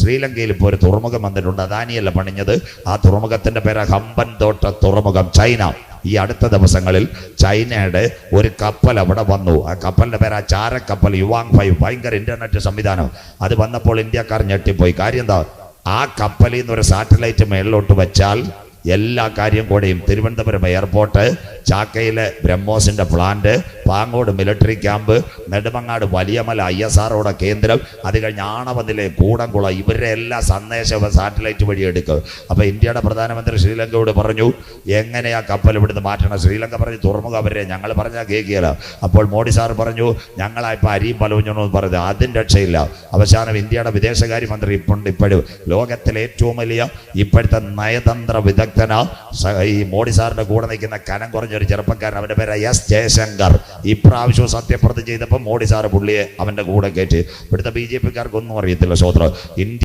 ശ്രീലങ്കയിൽ ഇപ്പോൾ ഒരു തുറമുഖം വന്നിട്ടുണ്ട്. അദാനിയല്ല പണിഞ്ഞത്. ആ തുറമുഖത്തിന്റെ പേര് ഹമ്പൻതോട്ട തുറമുഖം, ചൈന. ഈ അടുത്ത ദിവസങ്ങളിൽ ചൈനയുടെ ഒരു കപ്പൽ അവിടെ വന്നു. ആ കപ്പലിന്റെ പേര് ആ ചാരക്കപ്പൽ യുവാങ് 5, ഭയങ്കര ഇന്റർനെറ്റ് സംവിധാനം. അത് വന്നപ്പോൾ ഇന്ത്യക്കാർ ഞെട്ടിപ്പോയി. കാര്യം എന്താ, ആ കപ്പലിൽ നിന്ന് ഒരു സാറ്റലൈറ്റ് മേളിലോട്ട് വെച്ചാൽ എല്ലാ കാര്യം കൂടെയും തിരുവനന്തപുരം എയർപോർട്ട്, ചാക്കയിലെ ബ്രഹ്മോസിന്റെ plant, Pangode military camp, Nedumangad Valiyamala ISROയുടെ കേന്ദ്രം, അത് കഴിഞ്ഞ് ആണവതിലെ കൂടംകുളം, ഇവരുടെ എല്ലാ സന്ദേശവും സാറ്റലൈറ്റ് വഴി എടുക്കും. അപ്പോൾ ഇന്ത്യയുടെ പ്രധാനമന്ത്രി ശ്രീലങ്കയോട് പറഞ്ഞു, എങ്ങനെയാ കപ്പൽ ഇവിടുന്ന് മാറ്റണം? ശ്രീലങ്ക പറഞ്ഞു, തുറമുഖം അവരെ, ഞങ്ങൾ പറഞ്ഞാൽ കേൾക്കുകയില്ല. അപ്പോൾ മോഡി സാർ പറഞ്ഞു, ഞങ്ങളായിപ്പോൾ അരിയും പലവുഞ്ഞെന്ന് പറഞ്ഞു. അതും രക്ഷയില്ല. അവസാനം ഇന്ത്യയുടെ വിദേശകാര്യമന്ത്രി ഇപ്പോഴും ലോകത്തിലെ ഏറ്റവും വലിയ ഇപ്പോഴത്തെ നയതന്ത്ര വിദഗ്ധന ഈ മോഡി സാറിന്റെ കൂടെ നിൽക്കുന്ന കനം കുറഞ്ഞൊരു ചെറുപ്പക്കാരൻ, അവന്റെ പേര് S ജയശങ്കർ. ഇപ്രാവശ്യവും സത്യപ്രതിജ്ഞ ചെയ്തപ്പോൾ മോഡി സാറ് പുള്ളിയെ അവന്റെ കൂടെ കയറ്റി. ഇവിടുത്തെ BJP-ക്കാർക്കൊന്നും അറിയത്തില്ല.